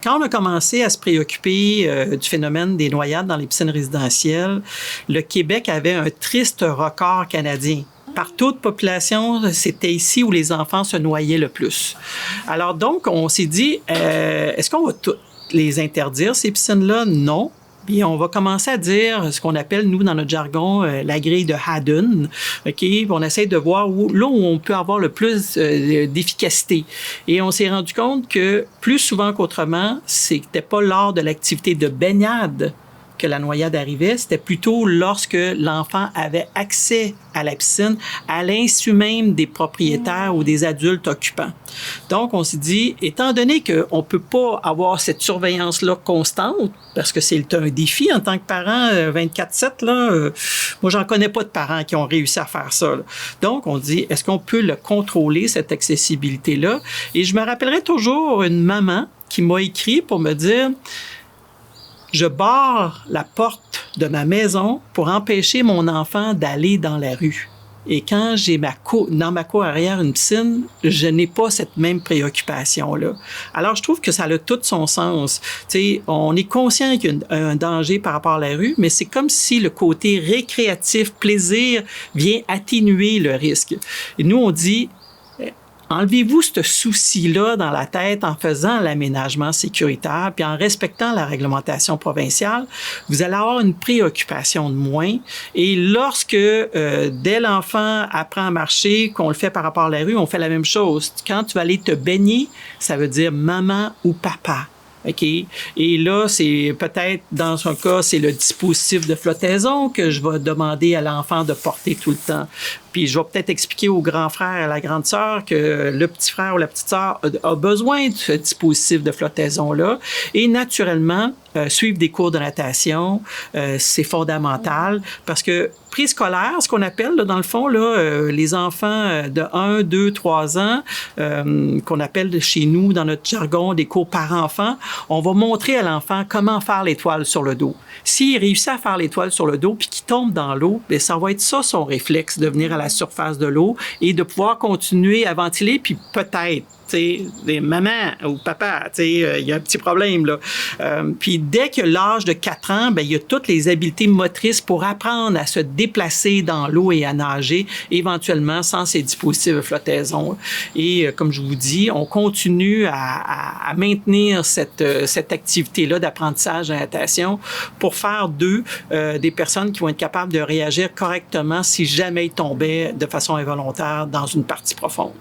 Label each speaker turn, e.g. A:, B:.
A: Quand on a commencé à se préoccuper du phénomène des noyades dans les piscines résidentielles, le Québec avait un triste record canadien. Par taux de population, c'était ici où les enfants se noyaient le plus. Alors donc, on s'est dit, est-ce qu'on va toutes les interdire, ces piscines-là? Non. Puis on va commencer à dire ce qu'on appelle, nous, dans notre jargon, la grille de Haddon. OK? On essaie de voir là où on peut avoir le plus d'efficacité. Et on s'est rendu compte que plus souvent qu'autrement, c'était pas lors de l'activité de baignade que la noyade arrivait, c'était plutôt lorsque l'enfant avait accès à la piscine, à l'insu même des propriétaires ou des adultes occupants. Donc, on s'est dit, étant donné qu'on ne peut pas avoir cette surveillance-là constante, parce que c'est un défi en tant que parent, 24/7, là, moi, j'en connais pas de parents qui ont réussi à faire ça. Là. Donc, on dit, est-ce qu'on peut le contrôler, cette accessibilité-là? Et je me rappellerai toujours une maman qui m'a écrit pour me dire, je barre la porte de ma maison pour empêcher mon enfant d'aller dans la rue. Et quand j'ai dans ma cour arrière une piscine, je n'ai pas cette même préoccupation-là. Alors, je trouve que ça a tout son sens. T'sais, on est conscient qu'il y a un danger par rapport à la rue, mais c'est comme si le côté récréatif, plaisir, vient atténuer le risque. Et nous, on dit, enlevez-vous ce souci-là dans la tête en faisant l'aménagement sécuritaire puis en respectant la réglementation provinciale. Vous allez avoir une préoccupation de moins. Et lorsque, dès l'enfant apprend à marcher, qu'on le fait par rapport à la rue, on fait la même chose. Quand tu vas aller te baigner, ça veut dire maman ou papa. OK? Et là, c'est peut-être, dans un cas, c'est le dispositif de flottaison que je vais demander à l'enfant de porter tout le temps. Puis je vais peut-être expliquer au grand frère et à la grande sœur que le petit frère ou la petite sœur a besoin de ce dispositif de flottaison-là. Et naturellement, suivre des cours de natation, c'est fondamental parce que préscolaire, ce qu'on appelle, là, dans le fond, là, les enfants de 1, 2, 3 ans, qu'on appelle chez nous, dans notre jargon, des cours par-enfant, on va montrer à l'enfant comment faire l'étoile sur le dos. S'il réussit à faire l'étoile sur le dos puis qu'il tombe dans l'eau, bien, ça va être ça son réflexe, de venir à la surface de l'eau et de pouvoir continuer à ventiler puis peut-être, des mamans ou papa, il y a un petit problème, là. Puis dès que l'âge de 4 ans, ben il y a toutes les habiletés motrices pour apprendre à se déplacer dans l'eau et à nager, éventuellement sans ces dispositifs de flottaison. Et comme je vous dis, on continue à maintenir cette activité-là d'apprentissage de natation pour faire d'eux des personnes qui vont être capables de réagir correctement si jamais ils tombaient de façon involontaire dans une partie profonde.